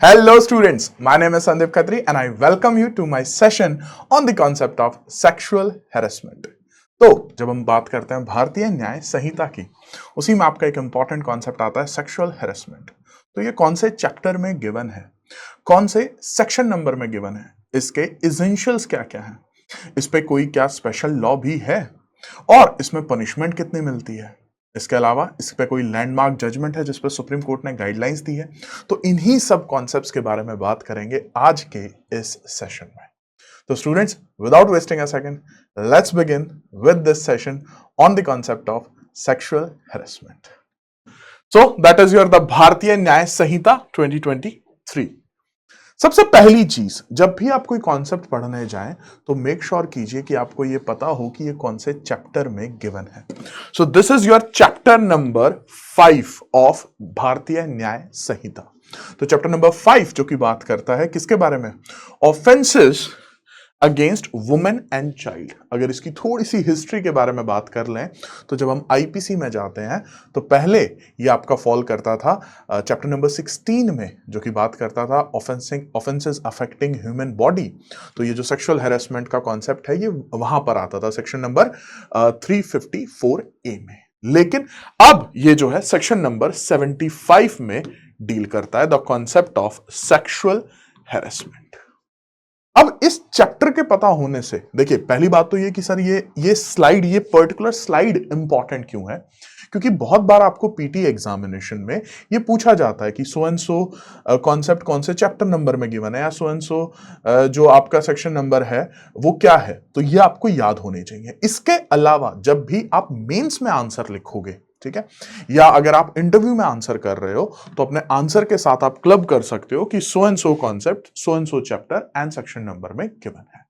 Hello students, my name is Sandeep Khatri and I welcome you to my session on the concept of sexual harassment. तो जब हम बात करते हैं भारतीय न्याय संहिता की, उसी में आपका एक इंपॉर्टेंट कॉन्सेप्ट आता है सेक्सुअल हैरेसमेंट। तो ये कौन से चैप्टर में गिवन है, कौन से सेक्शन नंबर में गिवन है, इसके इसेंशियल्स क्या क्या है, इस पे कोई क्या स्पेशल लॉ भी है और इसमें पनिशमेंट कितनी मिलती है, इसके अलावा इस पे कोई लैंडमार्क जजमेंट है जिस पर सुप्रीम कोर्ट ने गाइडलाइंस दी है। तो इन्हीं सब कॉन्सेप्ट्स के बारे में बात करेंगे आज के इस सेशन में। तो students, without wasting a second, let's begin with this session on the concept of sexual harassment. So that is your the भारतीय न्याय संहिता 2023। सबसे पहली चीज, जब भी आप कोई कॉन्सेप्ट पढ़ने जाएं तो मेक श्योर कीजिए कि आपको ये पता हो कि ये कौन से चैप्टर में गिवन है। So this is your chapter number 5 of भारतीय न्याय संहिता। तो चैप्टर नंबर 5 जो कि बात करता है किसके बारे में, offences against women and child. अगर इसकी थोड़ी सी हिस्ट्री के बारे में बात कर लें तो जब हम आईपीसी में जाते हैं तो पहले ये आपका फॉल करता था चैप्टर नंबर 16 में, जो कि बात करता था ऑफेंसेस अफेक्टिंग ह्यूमन बॉडी। तो ये जो सेक्सुअल हैरेसमेंट का कॉन्सेप्ट है ये वहां पर आता था सेक्शन नंबर 354A में। लेकिन अब ये जो है सेक्शन नंबर 75 में डील करता है the concept of sexual harassment. अब इस चैप्टर के पता होने से देखिए, पहली बात तो ये कि सर ये स्लाइड, ये पर्टिकुलर स्लाइड इंपॉर्टेंट क्यों है, क्योंकि बहुत बार आपको पीटी एग्जामिनेशन में ये पूछा जाता है कि सो एंड सो कॉन्सेप्ट कौन से चैप्टर नंबर में गिवन है, या सो एंड सो जो आपका सेक्शन नंबर है वो क्या है। तो ये आपको याद होने चाहिए। इसके अलावा जब भी आप मेंस में आंसर लिखोगे, ठीक है, या अगर आप इंटरव्यू में आंसर कर रहे हो तो अपने आंसर के साथ आप क्लब कर सकते हो कि सो and so concept, so and so chapter and section number में गिवन है।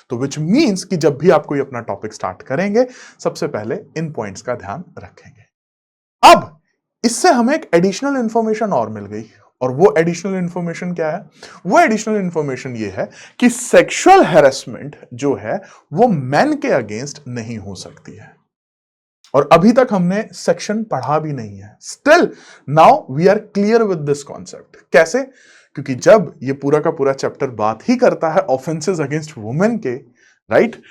तो विच मींस कि जब भी आप कोई अपना टॉपिक स्टार्ट करेंगे सबसे पहले इन पॉइंट्स का ध्यान रखेंगे। अब इससे हमें एक एडिशनल इंफॉर्मेशन और मिल गई, और वो एडिशनल इंफॉर्मेशन क्या है, वो एडिशनल इंफॉर्मेशन ये है कि सेक्सुअल हैरेसमेंट जो है वो मेन के अगेंस्ट नहीं हो सकती है। और अभी तक हमने सेक्शन पढ़ा भी नहीं है। Still now we are clear with this concept. कैसे? क्योंकि जब ये पूरा का पूरा चैप्टर बात ही करता है ऑफेंसेस अगेंस्ट वुमेन के, राइट,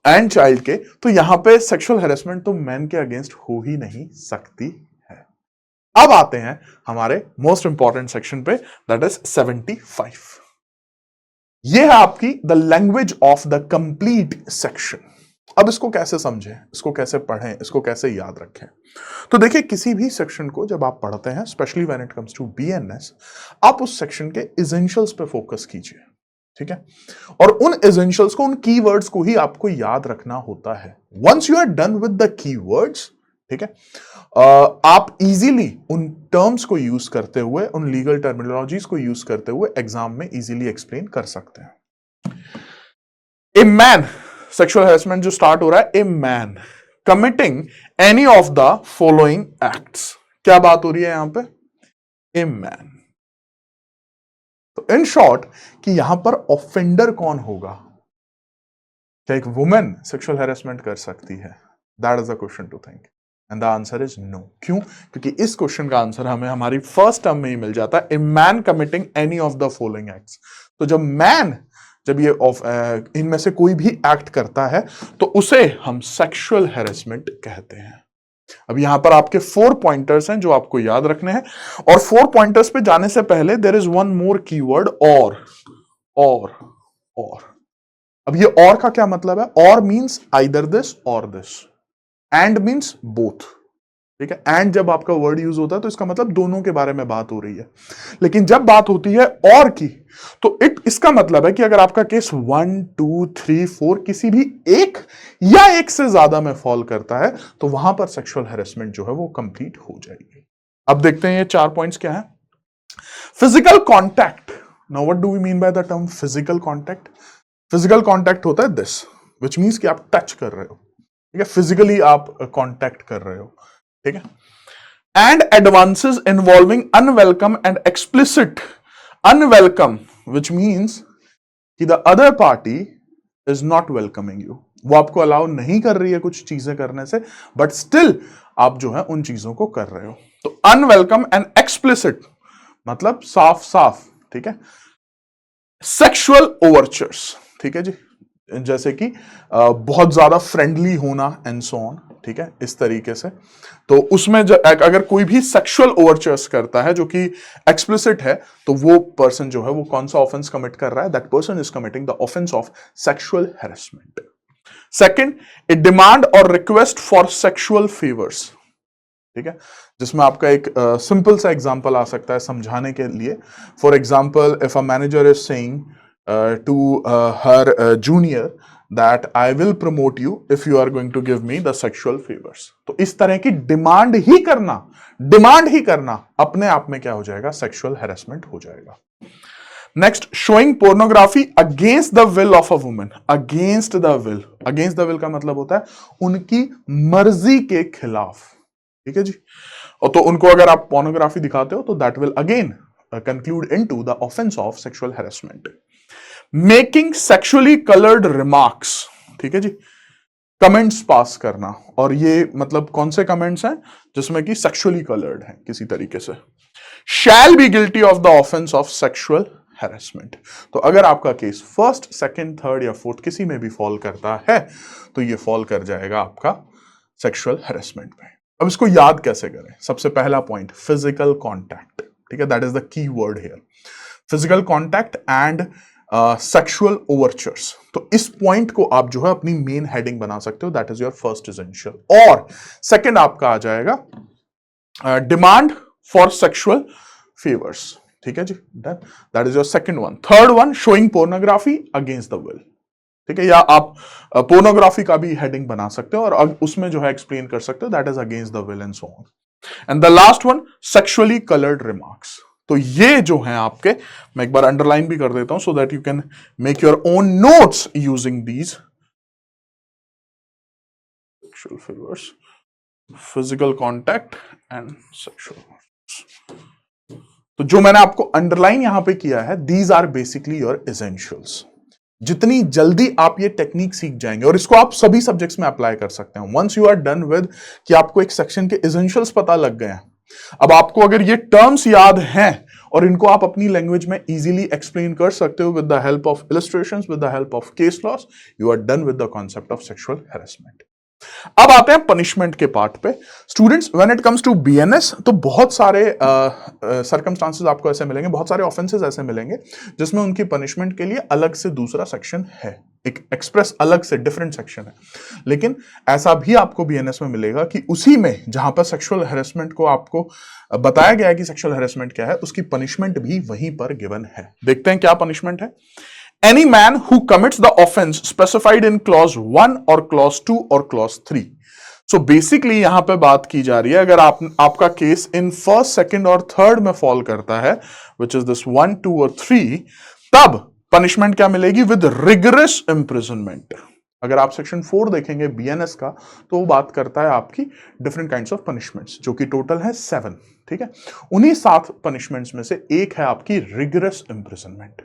एंड चाइल्ड के, तो यहां पे सेक्सुअल हैरेसमेंट तो मैन के अगेंस्ट हो ही नहीं सकती है। अब आते हैं हमारे मोस्ट इंपॉर्टेंट सेक्शन पे, दैट इज 75। ये है आपकी the language of the complete section. अब इसको कैसे समझें, इसको कैसे पढ़ें, इसको कैसे याद रखें। तो देखिए, किसी भी सेक्शन को जब आप पढ़ते हैं, specially when it comes to BNS, आप उस सेक्शन के एसेंशियल्स पे फोकस कीजिए, ठीक है, और उन एसेंशियल्स को, उन कीवर्ड्स को ही आपको याद रखना होता है। Once you are done with the keywords, ठीक है, आप इजीली उन टर्म्स को यूज करते हुए, उन लीगल टर्मिनोलॉजीज को यूज करते हुए एग्जाम में इजीली एक्सप्लेन कर सकते हैं। ए मैन, सेक्सुअल हैरेसमेंट जो स्टार्ट हो रहा है, a man committing any of the following acts. क्या बात हो रही है यहां पे, ए मैन। तो इन शॉर्ट कि यहां पर ऑफेंडर कौन होगा, क्या एक वुमेन सेक्सुअल हैरेसमेंट कर सकती है? That is a question to think and the answer is no. क्यों? क्योंकि इस क्वेश्चन का आंसर हमें हमारी फर्स्ट टर्म में ही मिल जाता है, a man committing any of the following acts. तो जब ये इनमें से कोई भी एक्ट करता है तो उसे हम सेक्सुअल हैरेसमेंट कहते हैं। अब यहां पर आपके 4 पॉइंटर्स हैं जो आपको याद रखने हैं, और 4 पॉइंटर्स पे जाने से पहले there is one more keyword, or. अब ये और का क्या मतलब है? Or means either this or this, and means both, ठीक है। एंड जब आपका वर्ड यूज होता है तो इसका मतलब दोनों के बारे में बात हो रही है। लेकिन जब बात होती है और की, तो इसका मतलब है कि अगर आपका केस 1, 2, 3, 4 किसी भी एक या एक से ज्यादा में फॉल करता है तो वहां पर सेक्सुअल हैरेसमेंट जो है वो कंप्लीट हो जाएगी। अब देखते हैं ये 4 पॉइंट्स क्या है। Physical contact. Now what do we mean by the term physical contact? Physical contact होता है दिस, विच मीन्स कि आप टच कर रहे हो, ठीक है, फिजिकली आप कॉन्टैक्ट कर रहे हो, ठीक है। And advances involving unwelcome and explicit, unwelcome which means कि the other party is not welcoming you, वो आपको अलाउ नहीं कर रही है कुछ चीजें करने से, बट स्टिल आप जो है उन चीजों को कर रहे हो। तो अनवेलकम एंड एक्सप्लिसिट मतलब साफ साफ ठीक है। सेक्सुअल ओवरचर्स, ठीक है जी, जैसे कि बहुत ज्यादा फ्रेंडली होना एंड सो ऑन, ठीक है, इस तरीके से। तो उसमें अगर कोई भी सेक्सुअल ओवरचर्स करता है जो कि एक्सप्लिसिट है, तो वो पर्सन जो है वो कौन सा ऑफेंस कमिट कर रहा है? That person is committing the offence of sexual harassment. Second, A demand और रिक्वेस्ट फॉर सेक्सुअल फेवर्स, ठीक है, जिसमें आपका एक सिंपल सा एग्जांपल आ सकता है समझाने के लिए। For example, if a manager is saying to her junior that I will promote you if you are going to give me the sexual favours, तो इस तरह की डिमांड ही करना अपने आप में क्या हो जाएगा? सेक्सुअल हैरेसमेंट हो जाएगा। Next, showing pornography against the will of a woman. Against the will का मतलब होता है उनकी मर्जी के खिलाफ, ठीक है जी। और तो उनको अगर आप पोर्नोग्राफी दिखाते हो तो that will again conclude into the offence of sexual harassment. Making sexually coloured remarks, ठीक है जी, कमेंट्स पास करना, और ये मतलब कौन से कमेंट्स हैं? जिसमें कि सेक्सुअली कलर्ड हैं किसी तरीके से। Shall be guilty of the offence of sexual harassment. तो अगर आपका केस फर्स्ट, सेकंड, थर्ड या फोर्थ किसी में भी फॉल करता है तो ये फॉल कर जाएगा आपका सेक्सुअल हैरेसमेंट में। अब इसको याद कैसे करें? सबसे पहला पॉइंट, फिजिकल कॉन्टैक्ट, ठीक है, that is the key word here, physical contact and sexual overtures. तो इस पॉइंट को आप जो है अपनी मेन हेडिंग बना सकते हो, that is your first essential. और सेकंड आपका आ जाएगा डिमांड फॉर सेक्सुअल फेवर्स, ठीक है जी, that is your second one. Third one, showing pornography against the will, ठीक है, या आप पोर्नोग्राफी का भी हेडिंग बना सकते हो और उसमें जो है एक्सप्लेन कर सकते हो that is against the will and so on. And the last one, sexually coloured remarks. तो ये जो है आपके, मैं एक बार अंडरलाइन भी कर देता हूं so that you can make your own notes using these. Sexual favours, physical contact and sexual. तो जो मैंने आपको अंडरलाइन यहां पे किया है, these are basically your essentials. जितनी जल्दी आप ये टेक्निक सीख जाएंगे, और इसको आप सभी सब्जेक्ट्स में अप्लाई कर सकते हैं, once you are done with कि आपको एक सेक्शन के एसेंशियल्स पता लग गए हैं, अब आपको अगर ये टर्म्स याद हैं और इनको आप अपनी लैंग्वेज में इजीली एक्सप्लेन कर सकते हो with the help of illustrations, with the help of case laws, you are done with the concept of sexual harassment. अब आते हैं पनिशमेंट के पार्ट पे। Students, when it comes to BNS, तो बहुत सारे सर्कमस्टांसेस आपको ऐसे मिलेंगे, बहुत सारे ऑफेंसेस ऐसे मिलेंगे जिसमें उनकी पनिशमेंट के लिए अलग से दूसरा सेक्शन है, एक एक्सप्रेस अलग से डिफरेंट सेक्शन है। लेकिन ऐसा भी आपको बीएनएस में मिलेगा कि उसी में जहां पर सेक्सुअल हैरेसमेंट को आपको बताया गया है कि सेक्सुअल हैरेसमेंट क्या है, उसकी पनिशमेंट भी वहीं पर गिवन है। देखते हैं क्या पनिशमेंट है। Any man who commits the offense specified in clause 1 और clause 2 और clause 3. So basically यहां पे बात की जा रही है, अगर आपका केस इन फर्स्ट, सेकंड और थर्ड में फॉल करता है, which is this 1, 2 और 3, तब पनिशमेंट क्या मिलेगी? With rigorous imprisonment. अगर आप सेक्शन 4 देखेंगे बीएनएस का, तो वो बात करता है आपकी डिफरेंट काइंड्स ऑफ पनिशमेंट्स, जो कि टोटल है 7, ठीक है। उन्हीं 7 पनिशमेंट्स में से एक है आपकी रिगरस इंप्रिजनमेंट।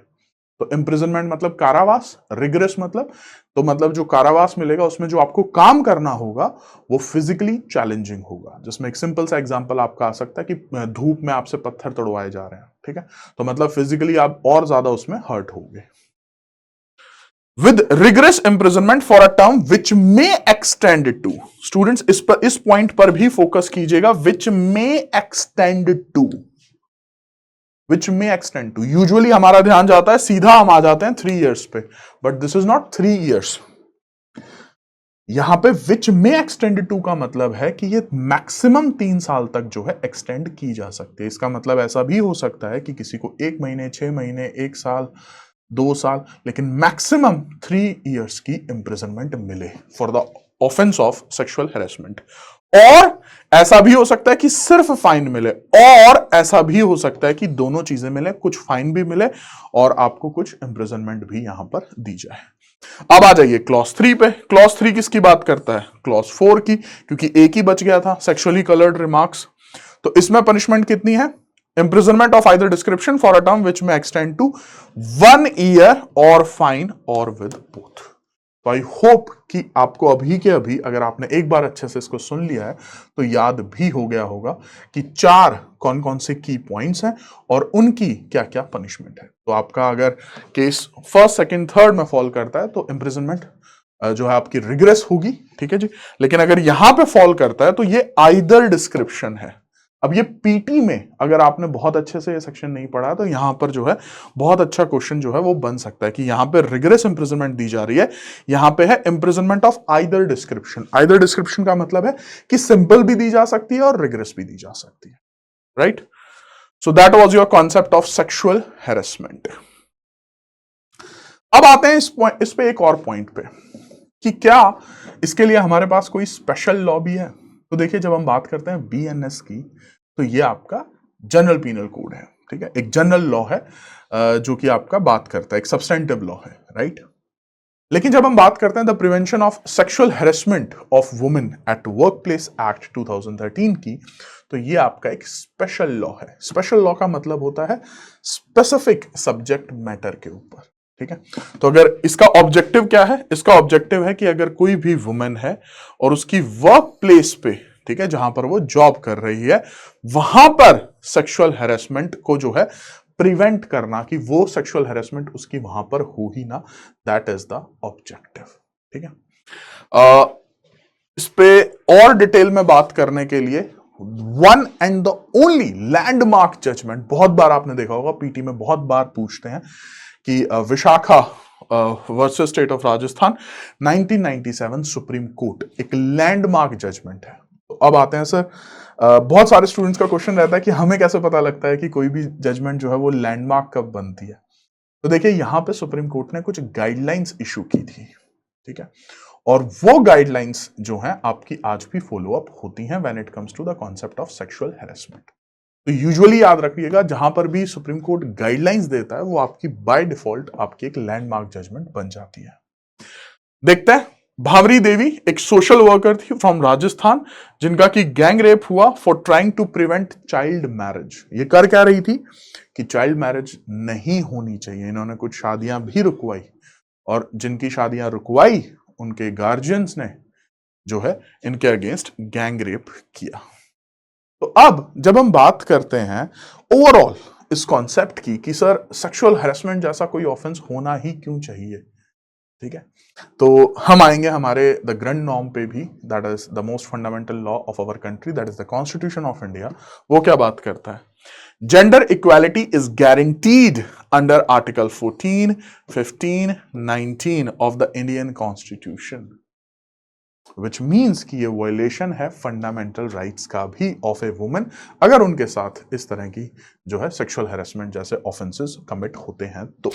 तो इंप्रिजनमेंट मतलब कारावास, रिगरस मतलब जो कारावास मिलेगा उसमें जो आपको काम करना होगा वो फिजिकली चैलेंजिंग होगा, जिसमें एक सिंपल सा एग्जांपल आपका आ सकता है कि धूप में आपसे पत्थर तोड़वाए जा रहे हैं, ठीक है, तो मतलब फिजिकली आप और ज्यादा उसमें हर्ट होगे। With rigorous imprisonment for a term which may extend to, students इस पॉइंट पर भी फोकस कीजिएगा, which may extend to, which may extend to। Usually हमारा ध्यान जाता है, सीधा हम आ जाते हैं 3 years पे, but this is not 3 years। यहां पे which may extend to का मतलब है कि ये मैक्सिमम 3 साल तक जो है एक्सटेंड की जा सकती है। इसका मतलब ऐसा भी हो सकता है कि किसी को 1 महीने, 6 महीने, 1 साल, 2 साल, लेकिन मैक्सिमम 3 years की इंप्रिजनमेंट मिले for the offence of sexual harassment. और ऐसा भी हो सकता है कि सिर्फ फाइन मिले, और ऐसा भी हो सकता है कि दोनों चीजें मिले, कुछ फाइन भी मिले और आपको कुछ इंप्रिजनमेंट भी यहां पर दी जाए। अब आ जाइए क्लॉज 3 पे। क्लॉज 3 किसकी बात करता है? क्लॉज 4 की, क्योंकि एक ही बच गया था, सेक्सुअली कलर्ड रिमार्क्स। तो इसमें पनिशमेंट कितनी है? imprisonment of either description for a term which may extend to 1 year or fine or with both। तो आई होप कि आपको अभी के अभी, अगर आपने एक बार अच्छे से इसको सुन लिया है तो याद भी हो गया होगा कि 4 कौन कौन से की पॉइंट्स हैं और उनकी क्या क्या पनिशमेंट है। तो आपका अगर केस फर्स्ट, सेकंड, थर्ड में फॉल करता है तो इंप्रिजनमेंट जो है आपकी रिग्रेस होगी, ठीक है जी। लेकिन अगर यहां पे फॉल करता है तो ये आइदर डिस्क्रिप्शन है। अब ये पीटी में अगर आपने बहुत अच्छे से ये सेक्शन नहीं पढ़ा तो यहां पर जो है बहुत अच्छा क्वेश्चन जो है वो बन सकता है कि यहां पे रिग्रेस इंप्रिजनमेंट दी जा रही है, यहां पे है imprisonment of either description. Either description का मतलब है कि सिंपल भी दी जा सकती है और रिग्रेस भी दी जा सकती है, right. So that was your concept of sexual harassment. अब आते हैं इस पे एक और पॉइंट पे कि क्या इसके लिए हमारे पास कोई स्पेशल लॉ भी है। तो देखिए, जब हम बात करते हैं बीएनएस की तो ये आपका जनरल पीनल कोड है, ठीक है, एक जनरल लॉ है जो कि आपका बात करता है, एक सब्सटेंटिव लॉ है, राइट। लेकिन जब हम बात करते हैं the prevention of sexual harassment of women at work place act 2013 की, तो ये आपका एक स्पेशल लॉ है। स्पेशल लॉ का मतलब होता है स्पेसिफिक सब्जेक्ट मैटर के ऊपर, ठीक है। तो अगर इसका ऑब्जेक्टिव क्या है, इसका ऑब्जेक्टिव है कि अगर कोई भी वुमेन है और उसकी वर्क प्लेस पे, ठीक है, जहां पर वो जॉब कर रही है, वहां पर सेक्सुअल हैरेसमेंट को जो है प्रिवेंट करना, कि वो सेक्सुअल हैरेसमेंट उसकी वहां पर हो ही ना, दैट इज द ऑब्जेक्टिव, ठीक है। इस पे और डिटेल में बात करने के लिए one and the only landmark judgment, बहुत बार आपने देखा होगा पीटी में बहुत बार पूछते हैं कि Vishakha versus state of Rajasthan 1997 supreme court एक लैंडमार्क जजमेंट है। तो अब आते हैं सर, बहुत सारे स्टूडेंट्स का क्वेश्चन रहता है कि हमें कैसे पता लगता है कि कोई भी जजमेंट जो है वो लैंडमार्क कब बनती है। तो देखिए, यहां पे सुप्रीम कोर्ट ने कुछ गाइडलाइंस इशू की थी, ठीक है, और वो गाइडलाइंस जो हैं आपकी आज भी फॉलो अप होती हैं when it comes to the concept of sexual harassment. तो यूजुअली याद रखिएगा, जहां पर भी सुप्रीम कोर्ट गाइडलाइंस देता है वो आपकी बाय डिफॉल्ट आपकी एक लैंडमार्क जजमेंट बन जाती है। देखते हैं, भावरी देवी एक सोशल वर्कर थी फ्रॉम राजस्थान, जिनका कि गैंग रेप हुआ for trying to prevent child marriage. ये कर क्या रही थी कि चाइल्ड मैरिज नहीं होनी चाहिए, इन्होंने कुछ शादियां भी रुकवाई, और जिनकी शादियां रुकवाई उनके गार्जियंस ने जो है इनके अगेंस्ट गैंग रेप किया। तो अब जब हम बात करते हैं ओवरऑल इस कॉन्सेप्ट की कि सर सेक्सुअल हैरेसमेंट जैसा कोई ऑफेंस होना ही क्यों चाहिए, ठीक है, तो हम आएंगे हमारे द ग्रैंड नॉर्म पे भी, that is the most fundamental law of our country, that is the constitution of India. वो क्या बात करता है, gender equality is guaranteed under article 14, 15, 19 of the Indian constitution, which means कि ये वायलेशन है फंडामेंटल राइट्स का भी ऑफ ए वुमेन, अगर उनके साथ इस तरह की जो है सेक्सुअल हैरेसमेंट जैसे ऑफेंसेस कमिट होते हैं तो।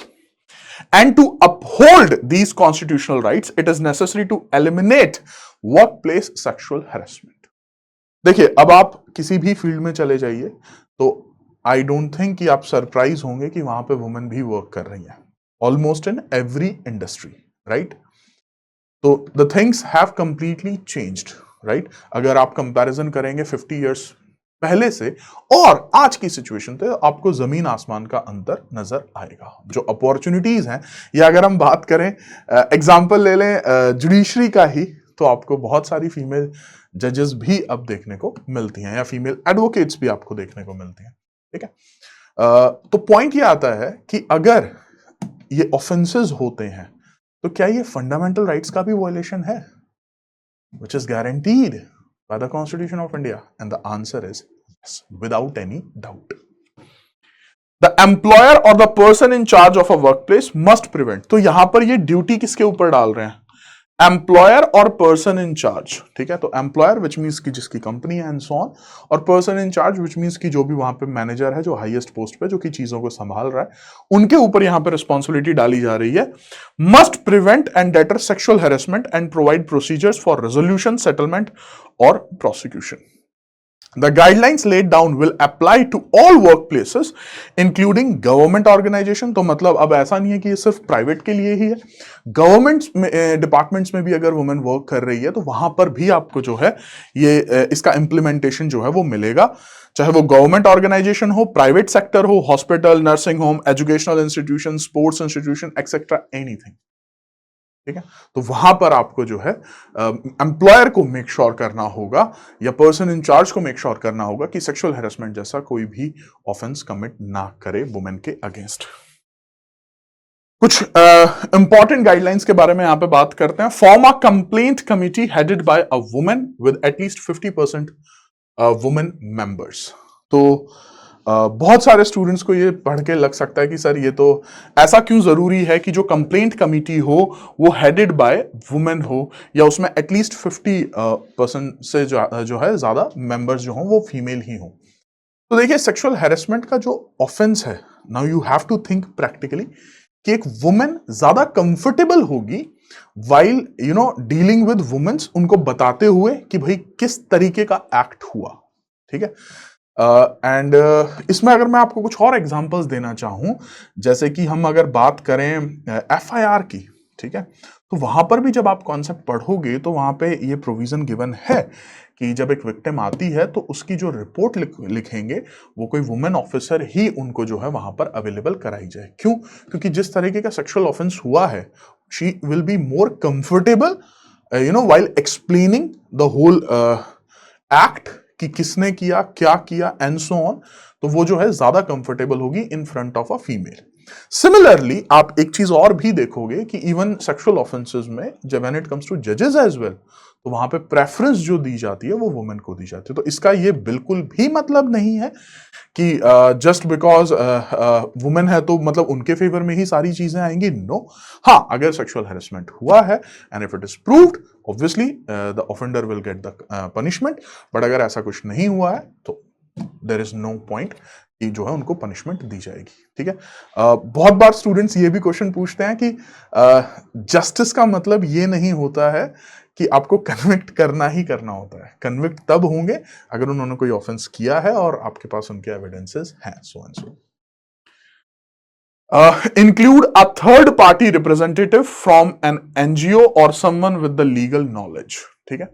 And to uphold these constitutional rights, it is necessary to eliminate workplace sexual harassment. देखिए, अब आप किसी भी फील्ड में चले जाइए तो आई डोंट थिंक कि आप सरप्राइज होंगे कि वहां पे वुमेन भी वर्क कर रही हैं, almost in every industry, right. तो the things have completely changed, right. अगर आप कंपैरिजन करेंगे 50 इयर्स पहले से और आज की सिचुएशन पे, आपको जमीन आसमान का अंतर नजर आएगा। जो अपॉर्चुनिटीज हैं, या अगर हम बात करें एग्जांपल ले लें जुडिशरी का ही, तो आपको बहुत सारी फीमेल जजेस भी अब देखने को मिलती हैं, या फीमेल एडवोकेट्स भी आपको देखने को मिलती हैं, ठीक है। तो पॉइंट ये आता है कि अगर ये ऑफेंसेस होते हैं तो क्या ये फंडामेंटल राइट्स का भी वायलेशन है, which is guaranteed by the Constitution of India? And the answer is yes, without any doubt. The employer or the person in charge of a workplace must prevent. तो यहां पर ये duty किसके ऊपर डाल रहे हैं, एम्प्लॉयर और पर्सन इन चार्ज, ठीक है। तो एम्प्लॉयर विच मीन्स की जिसकी कंपनी है एंड सो ऑन, और person in charge which means की जो भी वहां पे मैनेजर है, जो हाईएस्ट पोस्ट पे जो कि चीजों को संभाल रहा है, उनके ऊपर यहां पे रिस्पॉन्सिबिलिटी डाली जा रही है। Must prevent and debtor sexual harassment and provide procedures for resolution, settlement और prosecution. The guidelines laid down will apply to all workplaces, including government organization. तो मतलब अब ऐसा नहीं है कि ये सिर्फ प्राइवेट के लिए ही है, गवर्नमेंट डिपार्टमेंट्स में भी अगर वुमेन वर्क कर रही है तो वहां पर भी आपको जो है ये इसका इंप्लीमेंटेशन जो है वो मिलेगा, चाहे वो गवर्नमेंट ऑर्गेनाइजेशन हो, प्राइवेट सेक्टर हो, hospital, nursing home, educational institution, sports institution, etcetera, anything, ठीक है। तो वहां पर आपको जो है एम्प्लॉयर को मेक श्योर करना होगा या पर्सन इन चार्ज को मेक श्योर करना होगा कि सेक्सुअल हैरेसमेंट जैसा कोई भी ऑफेंस कमिट ना करे वुमेन के अगेंस्ट। कुछ इंपॉर्टेंट गाइडलाइंस के बारे में यहां पे बात करते हैं। Form a complaint committee headed by a women with at least 50% women members. तो बहुत सारे स्टूडेंट्स को ये पढ़ के लग सकता है कि सर ये तो ऐसा क्यों जरूरी है कि जो कंप्लेंट कमिटी हो वो हेडेड बाय वुमेन हो या उसमें एटलीस्ट 50% से जो है ज्यादा मेंबर्स जो हो वो फीमेल ही हो। तो देखिए सेक्सुअल हैरेसमेंट का जो ऑफेंस है, now you have to think practically कि एक वुमेन ज्यादा कंफर्टेबल होगी वाइल डीलिंग विद वुमेन्स, उनको बताते हुए कि भाई किस तरीके का एक्ट हुआ। ठीक है। एंड इसमें अगर मैं आपको कुछ और एग्जांपल्स देना चाहूं, जैसे कि हम अगर बात करें एफआईआर की, ठीक है, तो वहां पर भी जब आप कॉन्सेप्ट पढ़ोगे तो वहां पे ये प्रोविजन गिवन है कि जब एक विक्टिम आती है तो उसकी जो रिपोर्ट लिखेंगे वो कोई वुमेन ऑफिसर ही उनको जो है वहां पर अवेलेबल कराई जाए। क्यों? क्योंकि जिस तरीके का सेक्सुअल ऑफेंस हुआ है, she will be more comfortable while explaining the whole act कि किसने किया, क्या किया एंड सो ऑन, तो वो जो है ज्यादा कंफर्टेबल होगी in front of a female. Similarly आप एक चीज और भी देखोगे कि इवन सेक्सुअल ऑफेंसेस में जब व्हेन इट कम्स टू जजेस एज वेल, तो वहां पे प्रेफरेंस जो दी जाती है वो वुमेन को दी जाती है। तो इसका ये बिल्कुल भी मतलब नहीं है कि जस्ट बिकॉज वुमेन है तो मतलब उनके फेवर में ही सारी चीजें आएंगी। नो। हाँ, अगर सेक्सुअल हैरेसमेंट हुआ है and if it is proved, obviously the offender will get the punishment. But अगर ऐसा कुछ नहीं हुआ है तो देयर इज नो पॉइंट कि जो है उनको पनिशमेंट दी जाएगी। ठीक है। बहुत बार स्टूडेंट्स ये भी क्वेश्चन पूछते हैं कि जस्टिस का मतलब ये नहीं होता है कि आपको कन्विक्ट करना ही करना होता है। कन्विक्ट तब होंगे अगर उन्होंने कोई ऑफेंस किया है और आपके पास उनके एविडेंसेस हैं, so and so. Include a third party representative from an NGO और someone with the legal knowledge. ठीक है।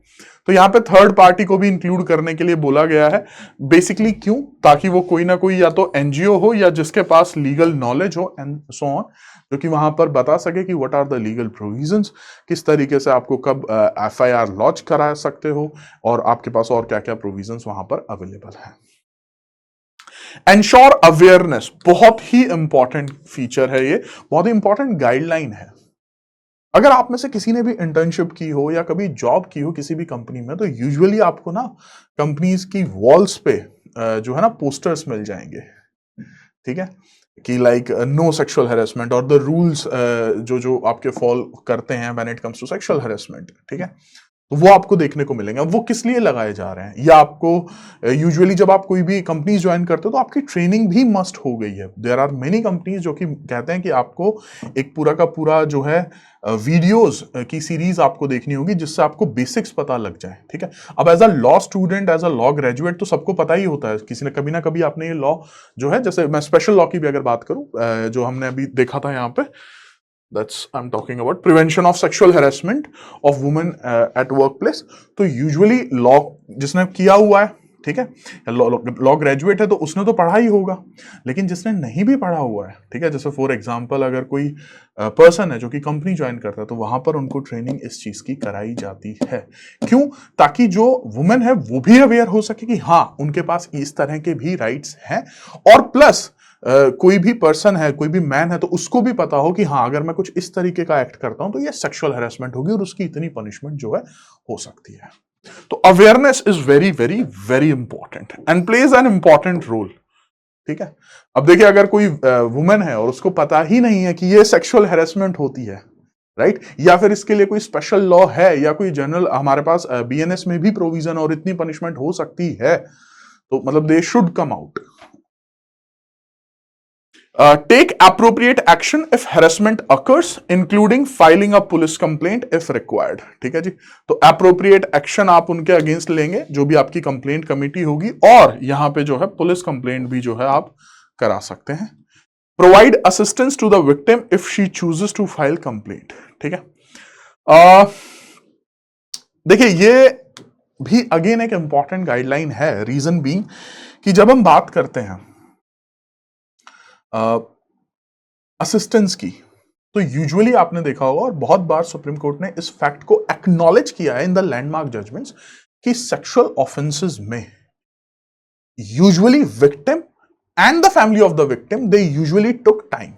तो यहां पे थर्ड पार्टी को भी इंक्लूड करने के लिए बोला गया है। बेसिकली क्यों? ताकि वो कोई ना कोई या तो एनजीओ हो या जिसके पास लीगल नॉलेज हो एंड सो ऑन, जो कि वहां पर बता सके कि what are the legal provisions, किस तरीके से आपको कब एफआईआर लॉन्च करा सकते हो और आपके पास और क्या क्या प्रोविजंस वहां पर अवेलेबल है। एंश्योर अवेयरनेस बहुत ही इंपॉर्टेंट फीचर है, ये बहुत ही इंपॉर्टेंट गाइडलाइन है। अगर आप में से किसी ने भी इंटर्नशिप की हो या कभी जॉब की हो किसी भी कंपनी में, तो यूजुअली आपको ना कंपनीज की वॉल्स पे जो है ना पोस्टर्स मिल जाएंगे। ठीक है, कि लाइक नो सेक्सुअल हैरेसमेंट और द रूल्स जो जो आपके फॉलो करते हैं when it comes to sexual harassment. ठीक है, तो वो आपको देखने को मिलेंगे। वो किस लिए लगाए जा रहे हैं, या आपको यूजुअली जब आप कोई भी कंपनी ज्वाइन करते हो तो आपकी ट्रेनिंग भी मस्ट हो गई है। देयर आर मेनी कंपनीज जो कि कहते हैं कि आपको एक पूरा का पूरा जो है वीडियोस की सीरीज आपको देखनी होगी जिससे आपको बेसिक्स पता लग जाए। ठीक है। अब as a law student, as a law graduate तो सबको पता ही होता है, किसी ने कभी ना कभी आपने ये लॉ जो है, जैसे मैं स्पेशल लॉ की भी अगर बात करूं जो हमने अभी देखा था यहाँ पे, That's I'm talking about prevention of sexual harassment of women at workplace। तो यूजुअली लॉ जिसने किया हुआ है, ठीक है, लॉ ग्रेजुएट है तो उसने तो पढ़ा ही होगा। लेकिन जिसने नहीं भी पढ़ा हुआ है, ठीक है, जैसे फॉर एग्जांपल अगर कोई पर्सन है जो कि कंपनी ज्वाइन करता है, तो वहां पर उनको ट्रेनिंग इस चीज की कराई जाती है। क्यों? ताकि जो वुमेन है वो भी अवेयर हो सके कि हाँ उनके पास इस तरह के भी राइट्स हैं, और प्लस कोई भी पर्सन है, कोई भी मैन है, तो उसको भी पता हो कि हाँ अगर मैं कुछ इस तरीके का एक्ट करता हूं तो ये सेक्सुअल हैरेसमेंट होगी और उसकी इतनी पनिशमेंट जो है हो सकती है। तो awareness is very very very important and plays an important role. ठीक है। अब देखिए अगर कोई वुमेन है और उसको पता ही नहीं है कि ये सेक्सुअल हैरेसमेंट होती है, राइट, या फिर इसके लिए कोई स्पेशल लॉ है या कोई जनरल हमारे पास बीएनएस में भी प्रोविजन और इतनी पनिशमेंट हो सकती है, तो मतलब they should come out. Take appropriate action if harassment occurs, including filing a police complaint if required। ठीक है जी। तो appropriate action आप उनके अगेंस्ट लेंगे जो भी आपकी कंप्लेंट कमेटी होगी, और यहां पे जो है पुलिस कंप्लेंट भी जो है आप करा सकते हैं। Provide assistance to the victim if she chooses to file complaint। ठीक है। देखिए ये भी अगेन एक इंपॉर्टेंट गाइडलाइन है, रीजन बीइंग कि जब हम बात करते हैं असिस्टेंस की, तो यूजुअली आपने देखा होगा और बहुत बार सुप्रीम कोर्ट ने इस फैक्ट को एक्नॉलेज किया है इन द लैंडमार्क जजमेंट्स कि सेक्सुअल ऑफेंसेस में usually victim and the family of the victim they usually took time,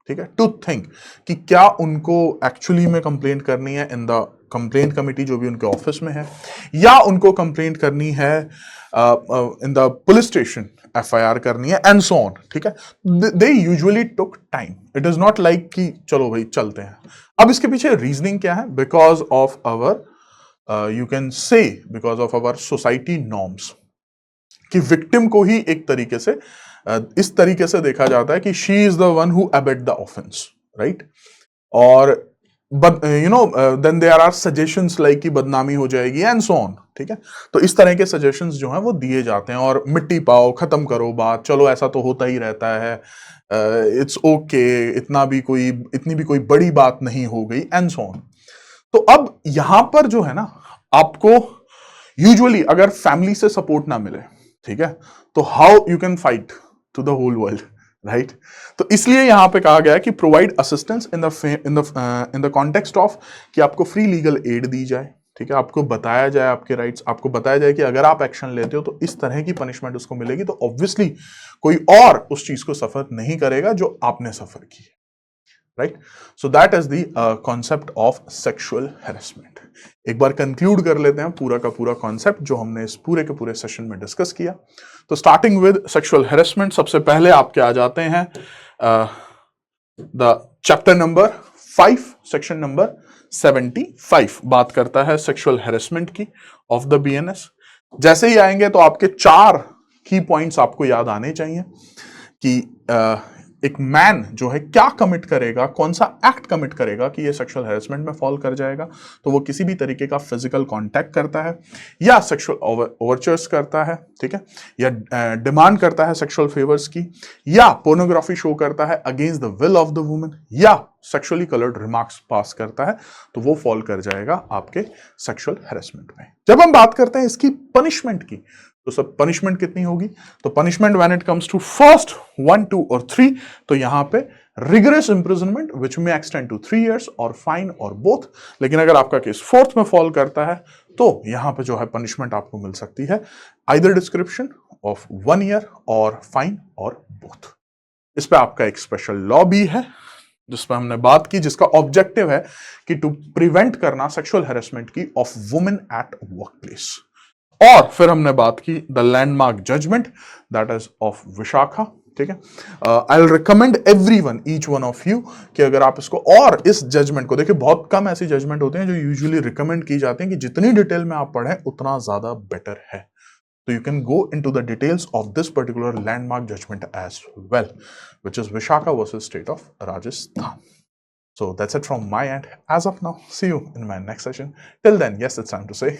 ठीक है, टू थिंक कि क्या उनको एक्चुअली में कंप्लेंट करनी है इन द कंप्लेंट कमिटी जो भी उनके ऑफिस में है, या उनको कंप्लेंट करनी है in the police station, FIR करनी है एंड सो ऑन, ठीक है। They usually took time, it is not like कि चलो भाई चलते हैं। अब इसके पीछे रीजनिंग क्या है? Because of our you can say because of our society norms, कि विक्टिम को ही एक तरीके से इस तरीके से देखा जाता है कि she is the one who abet the offence, right. और then there are suggestions like कि बदनामी हो जाएगी एंड सो ऑन, ठीक है। तो इस तरह के सजेशंस जो हैं वो दिए जाते हैं, और मिट्टी पाओ, खत्म करो बात, चलो ऐसा तो होता ही रहता है, इट्स ओके, इतनी भी कोई बड़ी बात नहीं हो गई एंड सो ऑन। तो अब यहां पर जो है ना, आपको यूजुअली अगर फैमिली से सपोर्ट ना मिले, ठीक है, तो how you can fight to the whole world, right. तो इसलिए यहां पे कहा गया है कि provide assistance in the context of कि आपको फ्री लीगल एड दी जाए, ठीक है, आपको बताया जाए आपके राइट्स, आपको बताया जाए कि अगर आप एक्शन लेते हो तो इस तरह की पनिशमेंट उसको मिलेगी, तो ऑब्वियसली कोई और उस चीज को सफर नहीं करेगा जो आपने सफर की, right. So that is the concept of sexual harassment. एक बार कंक्लूड कर लेते हैं पूरा का पूरा कॉन्सेप्ट जो हमने इस पूरे के पूरे सेशन में डिस्कस किया। तो स्टार्टिंग विद सेक्सुअल हैरेसमेंट, सबसे पहले आपके आ जाते हैं the chapter number 5, section number 75 बात करता है सेक्सुअल हैरेसमेंट की ऑफ द बीएनएस। जैसे ही आएंगे तो आपके 4 की पॉइंट्स आपको याद आने चाहिए कि एक मैन जो है क्या कमिट करेगा, कौन सा एक्ट कमिट करेगा कि ये सेक्सुअल हैरेसमेंट में फॉल कर जाएगा। तो वो किसी भी तरीके का फिजिकल कांटेक्ट करता है, या सेक्सुअल ओवरचर्स करता है, ठीक है, या डिमांड करता है सेक्सुअल फेवर्स की, या पोर्नोग्राफी शो करता है against the will of the woman, या सेक्सुअली कलर्ड रिमार्क्स पास करता है, तो वो फॉल कर जाएगा आपके सेक्सुअल हैरेसमेंट में। जब हम बात करते हैं इसकी पनिशमेंट की, तो सब पनिशमेंट कितनी होगी? तो punishment when it comes to first 1, 2 और 3, तो यहां पे रिगरस इंप्रिजनमेंट विच में एक्सटेंड टू 3 years और फाइन और बोथ। लेकिन अगर आपका केस 4th में फॉल करता है तो यहां पे जो है पनिशमेंट आपको मिल सकती है आइदर डिस्क्रिप्शन ऑफ 1 year और फाइन और बोथ। इस पे आपका एक स्पेशल लॉ भी है जिस पर हमने बात की, जिसका ऑब्जेक्टिव है कि टू प्रिवेंट करना सेक्सुअल हैरेसमेंट की of women at workplace. और फिर हमने बात की the landmark judgment that is of Vishaka, ठीक है। I will recommend everyone, each one of you, कि अगर आप इसको और इस जजमेंट को देखिए, बहुत कम ऐसी जजमेंट होते हैं जो यूजुअली रिकमेंड की जाती हैं कि जितनी डिटेल में आप पढ़ें उतना ज्यादा बेटर है। So you can go into the details of this particular landmark judgment as well, which is Vishaka versus State of Rajasthan. So that's it from my end as of now. See you in my next session. Till then, yes, it's time to say